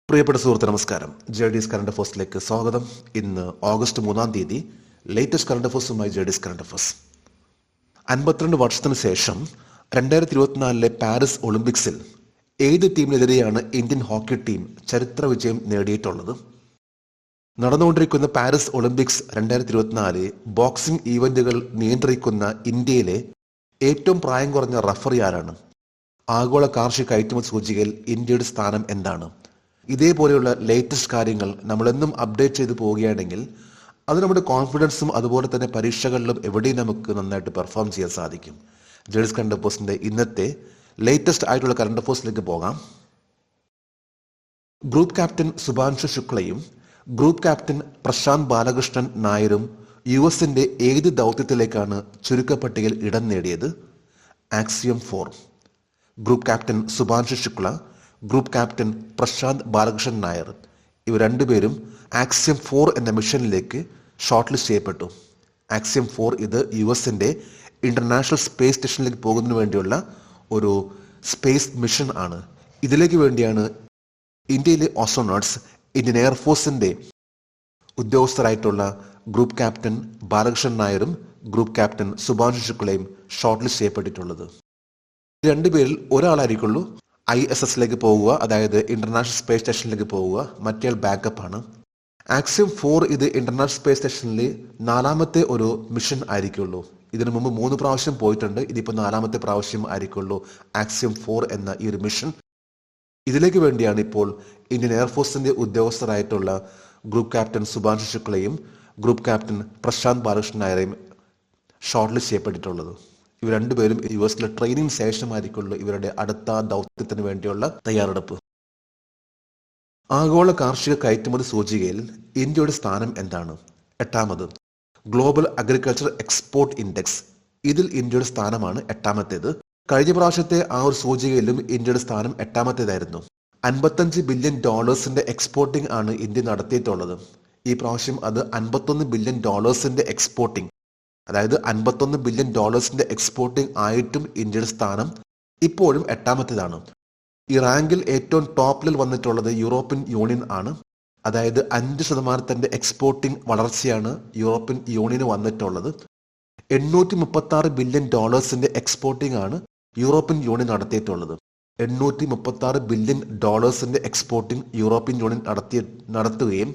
പ്രിയപ്പെട്ട സുഹൃത്ത് നമസ്കാരം. JD's കറണ്ട് അഫേഴ്സിലേക്ക് സ്വാഗതം. ഇന്ന് ഓഗസ്റ്റ് 3-ാം തീയതി ലേറ്റസ്റ്റ് കറണ്ട് അഫേഴ്സുമായി JD's കറണ്ട് അഫേഴ്സ്. 52 വർഷത്തിന് ശേഷം 2024 പാരീസ് ഒളിമ്പിക്സിൽ ഏത് ടീമിനെതിരെയാണ് ഇന്ത്യൻ ഹോക്കി ടീം ചരിത്ര വിജയം നേടിയിട്ടുള്ളത്? നടന്നുകൊണ്ടിരിക്കുന്ന പാരീസ് ഒളിമ്പിക്സ് 2024 ബോക്സിംഗ് ഈവന്റുകൾ നിയന്ത്രിക്കുന്ന ഇന്ത്യയിലെ ഏറ്റവും പ്രായം കുറഞ്ഞ റഫറി ആരാണ്? ആഗോള കാർഷിക കയറ്റുമതി സൂചികയിൽ ഇന്ത്യയുടെ സ്ഥാനം എന്താണ്? ഇതേപോലെയുള്ള ലേറ്റസ്റ്റ് കാര്യങ്ങൾ നമ്മളെന്നും അപ്ഡേറ്റ് ചെയ്തു പോവുകയാണെങ്കിൽ അത് നമ്മുടെ കോൺഫിഡൻസും അതുപോലെ തന്നെ പരീക്ഷകളിലും എവിടെയും നമുക്ക് നന്നായിട്ട് പെർഫോം ചെയ്യാൻ സാധിക്കും. JD's കറണ്ട് അഫേഴ്സിന്റെ ഇന്നത്തെ ലേറ്റസ്റ്റ് ആയിട്ടുള്ള കറണ്ട് അഫേഴ്സിലേക്ക് പോകാം. ഗ്രൂപ്പ് ക്യാപ്റ്റൻ സുഭാൻഷു ശുക്ലയും ഗ്രൂപ്പ് ക്യാപ്റ്റൻ പ്രശാന്ത് ബാലകൃഷ്ണൻ നായരും US-ന്റെ ഏത് ദൗത്യത്തിലേക്കാണ് ചുരുക്കപ്പട്ടികയിൽ ഇടം നേടിയത്? Axiom 4. Group captain Shubhanshu Shukla, group captain Prashant Balakrishnan Nair ഇവർ രണ്ടുപേരും ആക്സിയം 4 എന്ന മിഷനിലേക്ക് ഷോർട്ട് ലിസ്റ്റ് ചെയ്യപ്പെട്ടു. ആക്സിയം 4 ഇത് US-ന്റെ ഇന്റർനാഷണൽ സ്പേസ് സ്റ്റേഷനിലേക്ക് പോകുന്നതിന് വേണ്ടിയുള്ള ഒരു സ്പേസ് മിഷൻ ആണ്. ഇതിലേക്ക് വേണ്ടിയാണ് ഇന്ത്യയിലെ ഓസ്ട്രോനോട്ട്സ് ഇന്ത്യൻ എയർഫോഴ്സിന്റെ ഉദ്യോഗസ്ഥരായിട്ടുള്ള ഗ്രൂപ്പ് ക്യാപ്റ്റൻ ബാലകൃഷ്ണൻ നായരും group captain Shubhanshu ശുക്ലയും short list ചെയ്യപ്പെട്ടിട്ടുള്ളത്. രണ്ടുപേരിൽ ഒരാളായിരിക്കുള്ളൂ ISS-ലേക്ക് പോവുക, അതായത് ഇന്റർനാഷണൽ സ്പേസ് സ്റ്റേഷനിലേക്ക് പോവുക. മറ്റേ ബാക്കപ്പ് ആണ്. ആക്സിയം 4 ഇത് ഇന്റർനാഷണൽ സ്പേസ് സ്റ്റേഷനിലെ 4ാമത്തെ ഒരു മിഷൻ ആയിരിക്കുള്ളൂ. ഇതിനു മുമ്പ് 3 പ്രാവശ്യം പോയിട്ടുണ്ട്. ഇതിപ്പോൾ 4ാമത്തെ പ്രാവശ്യം ആയിരിക്കുള്ളൂ ആക്സിയം 4 എന്ന ഈ ഒരു മിഷൻ. ഇതിലേക്ക് വേണ്ടിയാണ് ഇപ്പോൾ ഇന്ത്യൻ എയർഫോഴ്സിന്റെ ഉദ്യോഗസ്ഥരായിട്ടുള്ള ഗ്രൂപ്പ് ക്യാപ്റ്റൻ സുഭാൻഷു ശുക്ലയും ഗ്രൂപ്പ് ക്യാപ്റ്റൻ പ്രശാന്ത് ബാലകൃഷ്ണൻ നായരെയും ഷോർട്ട് ലിസ്റ്റ് ചെയ്യപ്പെട്ടിട്ടുള്ളത്. ഇവർ രണ്ടുപേരും US-ലെ ട്രെയിനിങ് ശേഷമായിരിക്കുള്ളൂ ഇവരുടെ അടുത്ത ദൗത്യത്തിന് വേണ്ടിയുള്ള തയ്യാറെടുപ്പ്. ആഗോള കാർഷിക കയറ്റുമതി സൂചികയിൽ ഇന്ത്യയുടെ സ്ഥാനം എന്താണ്? 8ാമത്. ഗ്ലോബൽ അഗ്രികൾച്ചർ എക്സ്പോർട്ട് ഇൻഡെക്സ്, ഇതിൽ ഇന്ത്യയുടെ സ്ഥാനമാണ് 8ാമത്തേത്. കഴിഞ്ഞ പ്രാവശ്യത്തെ ആ ഒരു സൂചികയിലും ഇന്ത്യയുടെ സ്ഥാനം 8ാമത്തേതായിരുന്നു. $55 ബില്യൺ എക്സ്പോർട്ടിംഗ് ആണ് ഇന്ത്യ നടത്തിയിട്ടുള്ളത്. ഈ പ്രാവശ്യം അത് $51 ബില്യൺ എക്സ്പോർട്ടിംഗ്, അതായത് $51 ബില്യൺ എക്സ്പോർട്ടിംഗ് ആയിട്ടും ഇന്ത്യയുടെ സ്ഥാനം ഇപ്പോഴും 8ാമത്തേതാണ്. ഈ റാങ്കിൽ ഏറ്റവും ടോപ്പിൽ വന്നിട്ടുള്ളത് യൂറോപ്യൻ യൂണിയൻ ആണ്. അതായത് 5% എക്സ്പോർട്ടിംഗ് വളർച്ചയാണ് യൂറോപ്യൻ യൂണിയന് വന്നിട്ടുള്ളത്. $836 ബില്യൺ എക്സ്പോർട്ടിംഗ് ആണ് യൂറോപ്യൻ യൂണിയൻ നടത്തിയിട്ടുള്ളത്. $836 ബില്യൺ എക്സ്പോർട്ടിംഗ് യൂറോപ്യൻ യൂണിയൻ നടത്തുകയും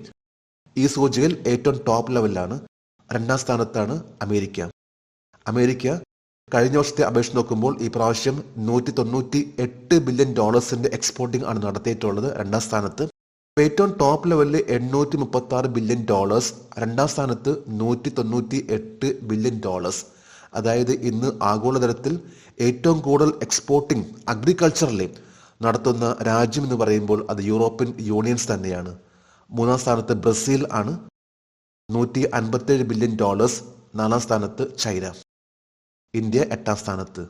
ഈ സൂചികയിൽ ഏറ്റവും ടോപ്പ് ലെവലിലാണ്. 2ാം സ്ഥാനത്താണ് അമേരിക്ക. കഴിഞ്ഞ വർഷത്തെ അപേക്ഷിച്ച് നോക്കുമ്പോൾ ഈ പ്രാവശ്യം $198 ബില്യൺ എക്സ്പോർട്ടിംഗ് ആണ് നടത്തിയിട്ടുള്ളത് 2ാം സ്ഥാനത്ത്. ഏറ്റവും ടോപ്പ് ലെവലിൽ $836 ബില്യൺ, 2ാം സ്ഥാനത്ത് $198 ബില്യൺ. അതായത് ഇന്ന് ആഗോളതലത്തിൽ ഏറ്റവും കൂടുതൽ എക്സ്പോർട്ടിംഗ് അഗ്രികൾച്ചറിലെ നടത്തുന്ന രാജ്യം എന്ന് പറയുമ്പോൾ അത് യൂറോപ്യൻ യൂണിയൻസ് തന്നെയാണ്. 3ാം സ്ഥാനത്ത് ബ്രസീൽ ആണ്, $157 ബില്യൺ. 4ാം സ്ഥാനത്ത് ചൈന. ഇന്ത്യ 8ാം സ്ഥാനത്ത്.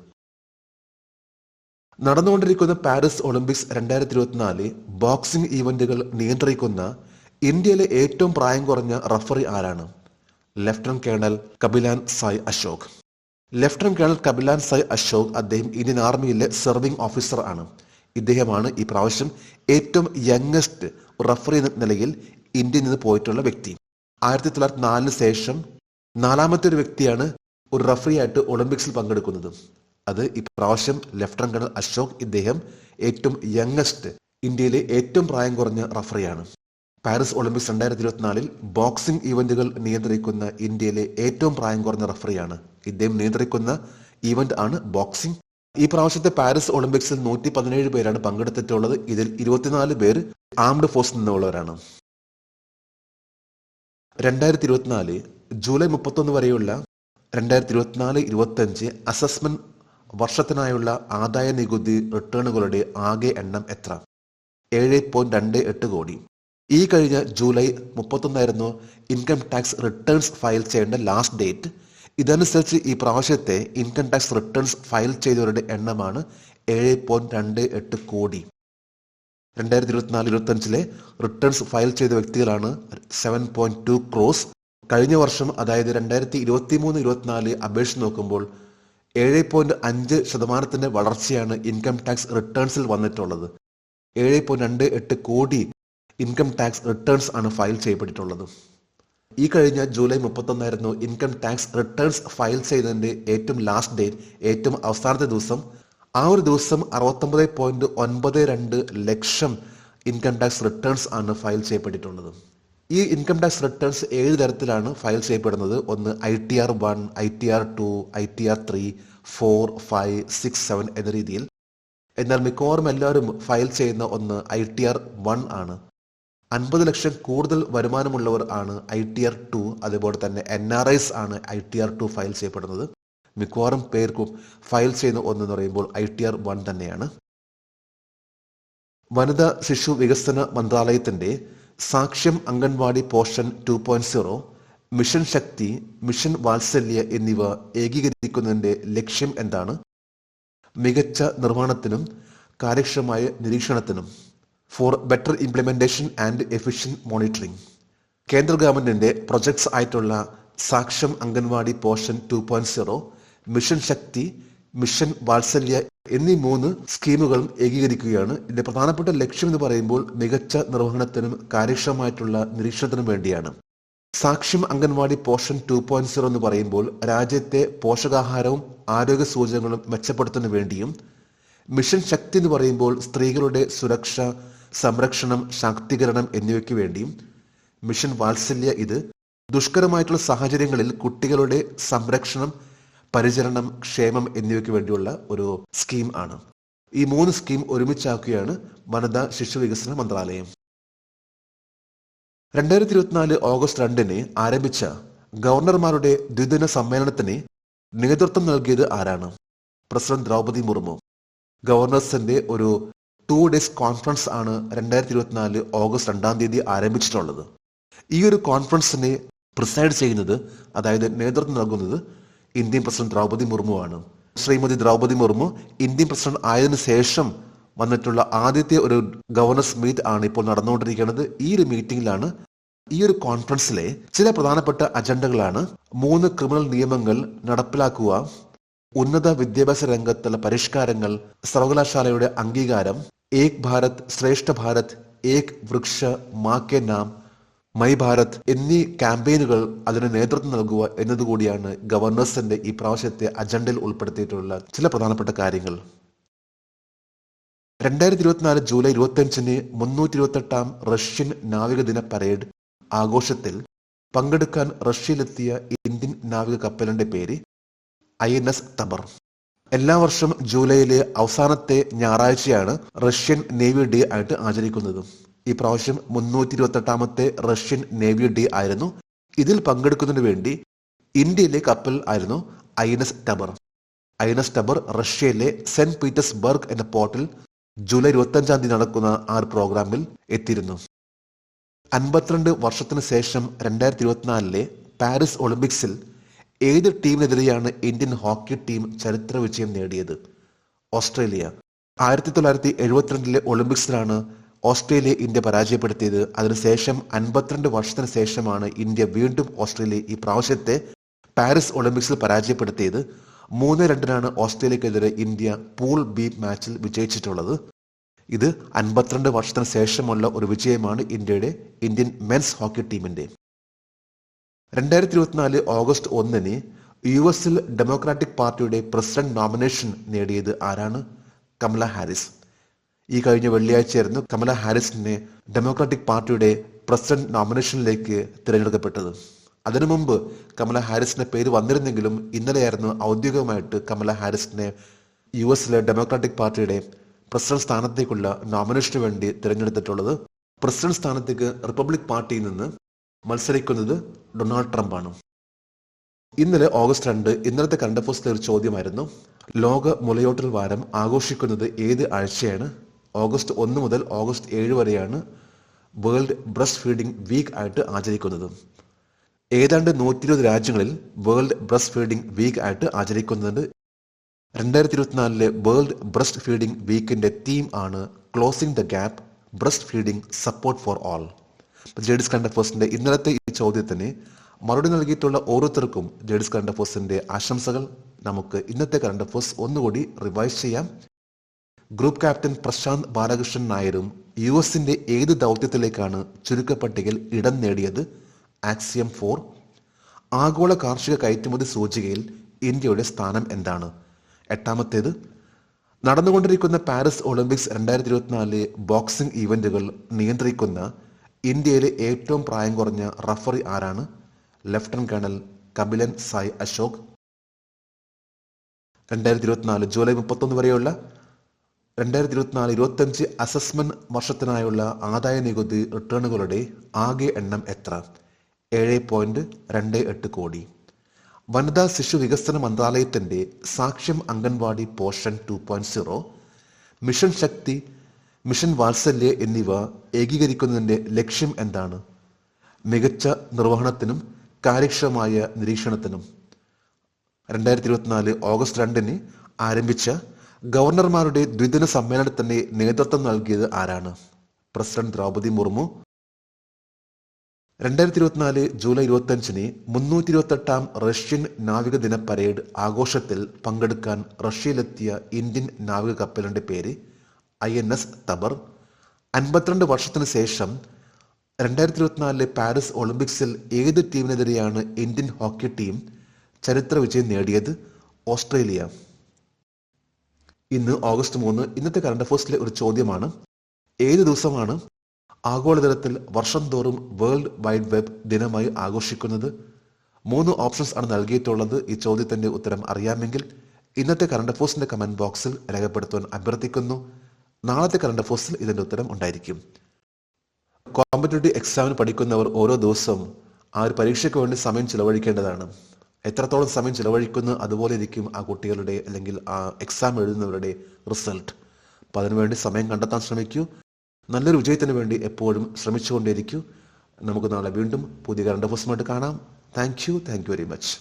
നടന്നുകൊണ്ടിരിക്കുന്ന പാരീസ് ഒളിമ്പിക്സ് 2024 ബോക്സിംഗ് ഈവന്റുകൾ നിയന്ത്രിക്കുന്ന ഇന്ത്യയിലെ ഏറ്റവും പ്രായം കുറഞ്ഞ റഫറി ആരാണ്? Lieutenant colonel Kapilan Sai Ashok. Lieutenant colonel Kapilan Sai Ashok അദ്ദേഹം ഇന്ത്യൻ ആർമിയിലെ സെർവിംഗ് ഓഫീസർ ആണ്. ഇദ്ദേഹമാണ് ഈ പ്രാവശ്യം ഏറ്റവും യങ്ങസ്റ്റ് റഫറി എന്ന നിലയിൽ ഇന്ത്യയിൽ നിന്ന് പോയിട്ടുള്ള വ്യക്തി. 1904 ശേഷം 4ാമത്തെ ഒരു വ്യക്തിയാണ് ഒരു റഫറി ആയിട്ട് ഒളിമ്പിക്സിൽ പങ്കെടുക്കുന്നത്. അത് ഇപ്രാവശ്യം ലഫ്റ്റനന്റ് കേണൽ അശോക്, ഇദ്ദേഹം ഏറ്റവും യങ്ങസ്റ്റ് ഇന്ത്യയിലെ ഏറ്റവും പ്രായം കുറഞ്ഞ റഫറിയാണ്. പാരീസ് ഒളിമ്പിക്സ് 2024 ബോക്സിംഗ് ഈവന്റുകൾ നിയന്ത്രിക്കുന്ന ഇന്ത്യയിലെ ഏറ്റവും പ്രായം കുറഞ്ഞ റഫറിയാണ്. ഇദ്ദേഹം നിയന്ത്രിക്കുന്ന ഈവന്റ് ആണ് ബോക്സിംഗ്. ഈ പ്രാവശ്യത്തെ പാരീസ് ഒളിമ്പിക്സിൽ 117 പേരാണ് പങ്കെടുത്തിട്ടുള്ളത്. ഇതിൽ 24 പേര് ആംഡ് ഫോഴ്സിൽ നിന്നുള്ളവരാണ്. 2024 ജൂലൈ 31 വരെയുള്ള 2024-25 അസസ്മെന്റ് വർഷത്തിനായുള്ള ആദായ നികുതി റിട്ടേണുകളുടെ ആകെ എണ്ണം എത്ര? 7.28 കോടി. ഈ കഴിഞ്ഞ July 31 income tax returns file ചെയ്യേണ്ട ലാസ്റ്റ് ഡേറ്റ്. ഇതനുസരിച്ച് ഈ പ്രാവശ്യത്തെ ഇൻകം ടാക്സ് റിട്ടേൺസ് ഫയൽ ചെയ്തവരുടെ എണ്ണമാണ് 7.28 കോടി. 2024-25 റിട്ടേൺസ് ഫയൽ ചെയ്ത വ്യക്തികളാണ് 7.2 ക്രോസ്. കഴിഞ്ഞ വർഷം, അതായത് 2023-24 അപേക്ഷിച്ച് നോക്കുമ്പോൾ 7.5% വളർച്ചയാണ് ഇൻകം ടാക്സ് റിട്ടേൺസിൽ വന്നിട്ടുള്ളത്. 7.28 കോടി ഇൻകം ടാക്സ് റിട്ടേൺസ് ആണ് ഫയൽ ചെയ്യപ്പെട്ടിട്ടുള്ളത്. ഈ കഴിഞ്ഞ July 31 income tax returns file ചെയ്തതിന്റെ ഏറ്റവും ലാസ്റ്റ് ഡേറ്റ്, ഏറ്റവും അവസാനത്തെ ദിവസം. ആ ഒരു ദിവസം 69.92 ലക്ഷം ഇൻകം ടാക്സ് റിട്ടേൺസ് ആണ് ഫയൽ ചെയ്യപ്പെട്ടിട്ടുള്ളത്. ഈ ഇൻകം ടാക്സ് റിട്ടേൺസ് 7 തരത്തിലാണ് ഫയൽ ചെയ്യപ്പെടുന്നത്. ഒന്ന് ITR 1, ITR 2, ITR 3, 4, 5, 6, 7 എന്ന രീതിയിൽ. എന്നാൽ മിക്കവാറും എല്ലാവരും ഫയൽ ചെയ്യുന്ന ഒന്ന് ITR 1 ആണ്. 50 ലക്ഷം കൂടുതൽ വരുമാനമുള്ളവർ ആണ് ITR 2, അതുപോലെ തന്നെ NRIs ആണ് ITR 2 ഫയൽ ചെയ്യപ്പെടുന്നത്. മിക്കവാറും പേർക്കും ഫയൽ ചെയ്യുന്ന ഒന്നെന്ന് പറയുമ്പോൾ ITR 1 തന്നെയാണ്. വനിതാ ശിശു വികസന മന്ത്രാലയത്തിന്റെ സാക്ഷ്യം അംഗൻവാടി പോഷൻ 2.0, മിഷൻ ശക്തി, മിഷൻ വാത്സല്യ എന്നിവ ഏകീകരിക്കുന്നതിന്റെ ലക്ഷ്യം എന്താണ്? മികച്ച നിർവഹണത്തിനും കാര്യക്ഷമമായ നിരീക്ഷണത്തിനും, for better implementation and efficient monitoring. കേന്ദ്ര ഗവൺമെന്റിന്റെ പ്രൊജക്ട്സ് ആയിട്ടുള്ള സാക്ഷ്യം അംഗൻവാടി പോഷൻ 2.0, മിഷൻ ശക്തി, മിഷൻ വാത്സല്യ എന്നീ 3 സ്കീമുകളും ഏകീകരിക്കുകയാണ്. ഇതിന്റെ പ്രധാനപ്പെട്ട ലക്ഷ്യം എന്ന് പറയുമ്പോൾ മികച്ച നിർവഹണത്തിനും കാര്യക്ഷമമായിട്ടുള്ള നിരീക്ഷണത്തിനും വേണ്ടിയാണ്. സാക്ഷ്യം അംഗൻവാടി പോഷൻ 2.0 എന്ന് പറയുമ്പോൾ രാജ്യത്തെ പോഷകാഹാരവും ആരോഗ്യ സൂചകങ്ങളും മെച്ചപ്പെടുത്തുന്നതിന് വേണ്ടിയും, മിഷൻ ശക്തി എന്ന് പറയുമ്പോൾ സ്ത്രീകളുടെ സുരക്ഷ, സംരക്ഷണം, ശാക്തീകരണം എന്നിവയ്ക്ക് വേണ്ടിയും, മിഷൻ വാത്സല്യ ഇത് ദുഷ്കരമായിട്ടുള്ള സാഹചര്യങ്ങളിൽ കുട്ടികളുടെ സംരക്ഷണം, പരിചരണം, ക്ഷേമം എന്നിവയ്ക്ക് വേണ്ടിയുള്ള ഒരു സ്കീം ആണ്. ഈ 3 സ്കീം ഒരുമിച്ചാക്കുകയാണ് വനിതാ ശിശു വികസന മന്ത്രാലയം. 2024 ഓഗസ്റ്റ് 2 ആരംഭിച്ച ഗവർണർമാരുടെ ദ്വിദിന സമ്മേളനത്തിന് നേതൃത്വം നൽകിയത് ആരാണ്? പ്രസിഡന്റ് ദ്രൗപദി മുർമു. ഗവർണേഴ്സിന്റെ ഒരു 2 ഡേയ്സ് കോൺഫറൻസ് ആണ് 2024 ഓഗസ്റ്റ് 2 ആരംഭിച്ചിട്ടുള്ളത്. ഈ ഒരു കോൺഫറൻസിനെ പ്രിസൈഡ് ചെയ്യുന്നത്, അതായത് നേതൃത്വം നൽകുന്നത് ഇന്ത്യൻ പ്രസിഡന്റ് ദ്രൗപദി മുർമു ആണ്. ശ്രീമതി ദ്രൗപദി മുർമു ഇന്ത്യൻ പ്രസിഡന്റ് ആയതിനു ശേഷം വന്നിട്ടുള്ള ആദ്യത്തെ ഒരു ഗവർണേഴ്സ് മീറ്റ് ആണ് ഇപ്പോൾ നടന്നുകൊണ്ടിരിക്കുന്നത്. ഈ ഒരു മീറ്റിംഗിലാണ്, ഈ ഒരു കോൺഫറൻസിലെ ചില പ്രധാനപ്പെട്ട അജണ്ടകളാണ്: 3 ക്രിമിനൽ നിയമങ്ങൾ നടപ്പിലാക്കുക, ഉന്നത വിദ്യാഭ്യാസ രംഗത്തുള്ള പരിഷ്കാരങ്ങൾ, സർവകലാശാലയുടെ അംഗീകാരം, ഏക് ഭാരത് ശ്രേഷ്ഠ ഭാരത്, ഏക് വൃക്ഷ മാ കെ നാം, മൈ ഭാരത് എന്നീ ക്യാമ്പയിനുകൾ അതിന് നേതൃത്വം നൽകുക എന്നതുകൂടിയാണ് ഗവർണേഴ്സിന്റെ ഈ പ്രാവശ്യത്തെ അജണ്ടയിൽ ഉൾപ്പെടുത്തിയിട്ടുള്ള ചില പ്രധാനപ്പെട്ട കാര്യങ്ങൾ. 2024 ജൂലൈ 25 328 റഷ്യൻ നാവികദിന പരേഡ് ആഘോഷത്തിൽ പങ്കെടുക്കാൻ റഷ്യയിലെത്തിയ ഇന്ത്യൻ നാവിക കപ്പലിന്റെ പേര് INS തബർ. എല്ലാ വർഷം ജൂലൈയിലെ അവസാനത്തെ ഞായറാഴ്ചയാണ് റഷ്യൻ നേവി ഡേ ആയിട്ട് ആചരിക്കുന്നത്. ഈ പ്രാവശ്യം 328 റഷ്യൻ നേവി ഡേ ആയിരുന്നു. ഇതിൽ പങ്കെടുക്കുന്നതിന് വേണ്ടി ഇന്ത്യയിലെ കപ്പൽ ആയിരുന്നു INS തബർ. INS തബർ റഷ്യയിലെ സെന്റ് പീറ്റേഴ്സ്ബർഗ് എന്ന പോർട്ടിൽ ജൂലൈ 25 നടക്കുന്ന ആ പ്രോഗ്രാമിൽ എത്തിയിരുന്നു. 52 വർഷത്തിന് ശേഷം 2024 പാരീസ് ഒളിമ്പിക്സിൽ ഏത് ടീമിനെതിരെയാണ് ഇന്ത്യൻ ഹോക്കി ടീം ചരിത്ര വിജയം നേടിയത്? ഓസ്ട്രേലിയ. 1972 ഒളിമ്പിക്സിലാണ് ഓസ്ട്രേലിയ ഇന്ത്യ പരാജയപ്പെടുത്തിയത്. അതിനുശേഷം 52 വർഷത്തിന് ശേഷമാണ് ഇന്ത്യ വീണ്ടും ഓസ്ട്രേലിയ ഈ പ്രാവശ്യത്തെ പാരീസ് ഒളിമ്പിക്സിൽ പരാജയപ്പെടുത്തിയത്. 3-2 ഓസ്ട്രേലിയക്കെതിരെ ഇന്ത്യ പൂൾ ബി മാച്ചിൽ വിജയിച്ചിട്ടുള്ളത്. ഇത് 52 വർഷത്തിന് ശേഷമുള്ള ഒരു വിജയമാണ് ഇന്ത്യൻ മെൻസ് ഹോക്കി ടീമിന്റെ. 2024 ഓഗസ്റ്റ് 1 US ഡെമോക്രാറ്റിക് പാർട്ടിയുടെ പ്രസിഡന്റ് നോമിനേഷൻ നേടിയത് ആരാണ്? കമല ഹാരിസ്. ഈ കഴിഞ്ഞ വെള്ളിയാഴ്ചയായിരുന്നു കമല ഹാരിസിനെ ഡെമോക്രാറ്റിക് പാർട്ടിയുടെ പ്രസിഡന്റ് നോമിനേഷനിലേക്ക് തിരഞ്ഞെടുക്കപ്പെട്ടത്. അതിനു മുമ്പ് കമല ഹാരിസിന്റെ പേര് വന്നിരുന്നെങ്കിലും ഇന്നലെയായിരുന്നു ഔദ്യോഗികമായിട്ട് കമല ഹാരിസിനെ US ഡെമോക്രാറ്റിക് പാർട്ടിയുടെ പ്രസിഡന്റ് സ്ഥാനത്തേക്കുള്ള നോമിനേഷന് വേണ്ടി തിരഞ്ഞെടുത്തിട്ടുള്ളത്. പ്രസിഡന്റ് സ്ഥാനത്തേക്ക് റിപ്പബ്ലിക് പാർട്ടിയിൽ നിന്ന് മത്സരിക്കുന്നത് ഡൊണാൾഡ് ട്രംപ് ആണ്. ഇന്നലെ ഓഗസ്റ്റ് 2 ഇന്നലത്തെ കറണ്ട് അഫയേഴ്സിലെ ഒരു ചോദ്യമായിരുന്നു: ലോക മുലയൂട്ടൽ വാരം ആഘോഷിക്കുന്നത് ഏത് ആഴ്ചയാണ്? ഓഗസ്റ്റ് 1 മുതൽ ഓഗസ്റ്റ് 7 വരെയാണ് വേൾഡ് ബ്രസ്റ്റ് ഫീഡിംഗ് വീക്ക് ആയിട്ട് ആചരിക്കുന്നത്. ഏതാണ്ട് 120 രാജ്യങ്ങളിൽ വേൾഡ് ബ്രസ്റ്റ് ഫീഡിംഗ് വീക്ക് ആയിട്ട് ആചരിക്കുന്നുണ്ട്. 2024 വേൾഡ് ബ്രസ്റ്റ് ഫീഡിംഗ് വീക്കിന്റെ തീം ആണ് closing the gap, breast feeding support for all. JD's current അഫയേഴ്സിന്റെ ഇന്നലത്തെ ഈ ചോദ്യത്തിന് മറുപടി നൽകിയിട്ടുള്ള ഓരോരുത്തർക്കും ജെഡിസ് കറണ്ട് അഫയേഴ്സിന്റെ ആശംസകൾ. നമുക്ക് ഇന്നത്തെ കറണ്ട് അഫയേഴ്സ് ഒന്നുകൂടി റിവൈസ് ചെയ്യാം. ഗ്രൂപ്പ് ക്യാപ്റ്റൻ പ്രശാന്ത് ബാലകൃഷ്ണൻ നായരും യുഎസിന്റെ ഏത് ദൗത്യത്തിലേക്കാണ് ചുരുക്കപ്പട്ടികയിൽ ഇടം നേടിയത്? ആക്സിയം 4. ആഗോള കാർഷിക കയറ്റുമതി സൂചികയിൽ ഇന്ത്യയുടെ സ്ഥാനം എന്താണ്? 8. നടന്നുകൊണ്ടിരിക്കുന്ന പാരീസ് ഒളിമ്പിക്സ് 2024 ബോക്സിംഗ് ഈവന്റുകൾ നിയന്ത്രിക്കുന്ന ഇന്ത്യയിലെ ഏറ്റവും പ്രായം കുറഞ്ഞ റഫറി ആരാണ്? Lieutenant colonel Kapilan Sai Ashok. 2024 July 31 വരെയുള്ള 2024-25 അസസ്മെന്റ് വർഷത്തിനായുള്ള ആദായ നികുതി റിട്ടേണുകളുടെ ആകെ എണ്ണം എത്ര? 7.28 കോടി. വനിതാ ശിശു വികസന മന്ത്രാലയത്തിന്റെ സാക്ഷ്യം അംഗൻവാടി പോഷൻ 2.0, മിഷൻ ശക്തി, മിഷൻ വാത്സല്യ എന്നിവ ഏകീകരിക്കുന്നതിന്റെ ലക്ഷ്യം എന്താണ്? മികച്ച നിർവഹണത്തിനും കാര്യക്ഷമമായ നിരീക്ഷണത്തിനും. 2024 ഓഗസ്റ്റ് 2 ആരംഭിച്ച ഗവർണർമാരുടെ ദ്വിദിന സമ്മേളനത്തിന് നേതൃത്വം നൽകിയത് ആരാണ്? President Droupadi Murmu. 2024 July 25 328 Russian നാവിക ദിന പരേഡ് ആഘോഷത്തിൽ പങ്കെടുക്കാൻ റഷ്യയിലെത്തിയ ഇന്ത്യൻ നാവിക കപ്പലിന്റെ പേര് INS തബർ. 52 വർഷത്തിന് ശേഷം 2024 പാരീസ് ഒളിമ്പിക്സിൽ ഏത് ടീമിനെതിരെയാണ് ഇന്ത്യൻ ഹോക്കി ടീം ചരിത്ര വിജയം നേടിയത്? ഓസ്ട്രേലിയ. ഇന്ന് ഓഗസ്റ്റ് 3. ഇന്നത്തെ കറണ്ട് അഫയേഴ്സിലെ ഒരു ചോദ്യമാണ്: ഏത് ദിവസമാണ് ആഗോളതലത്തിൽ വർഷം തോറും വേൾഡ് വൈഡ് വെബ് ദിനമായി ആഘോഷിക്കുന്നത്? 3 ഓപ്ഷൻസ് ആണ് നൽകിയിട്ടുള്ളത്. ഈ ചോദ്യത്തിന്റെ ഉത്തരം അറിയാമെങ്കിൽ ഇന്നത്തെ കറണ്ട് അഫയേഴ്സിന്റെ കമന്റ് ബോക്സിൽ രേഖപ്പെടുത്താൻ അഭ്യർത്ഥിക്കുന്നു. നാളത്തെ കറണ്ട് അഫയേഴ്സിൽ ഇതിന്റെ ഉത്തരം ഉണ്ടായിരിക്കും. കോമ്പറ്റേറ്റീവ് എക്സാമിന് പഠിക്കുന്നവർ ഓരോ ദിവസവും ആ ഒരു പരീക്ഷയ്ക്ക് വേണ്ടി സമയം ചിലവഴിക്കേണ്ടതാണ്. എത്രത്തോളം സമയം ചിലവഴിക്കുന്നു അതുപോലെ ഇരിക്കും ആ കുട്ടികളുടെ അല്ലെങ്കിൽ ആ എക്സാം എഴുതുന്നവരുടെ റിസൾട്ട്. അപ്പം അതിനുവേണ്ടി സമയം കണ്ടെത്താൻ ശ്രമിക്കൂ. നല്ലൊരു വിജയത്തിന് വേണ്ടി എപ്പോഴും ശ്രമിച്ചുകൊണ്ടേയിരിക്കൂ. നമുക്ക് നാളെ വീണ്ടും പുതിയ കറണ്ട് അഫയേഴ്സുമായിട്ട് കാണാം. Thank you very much.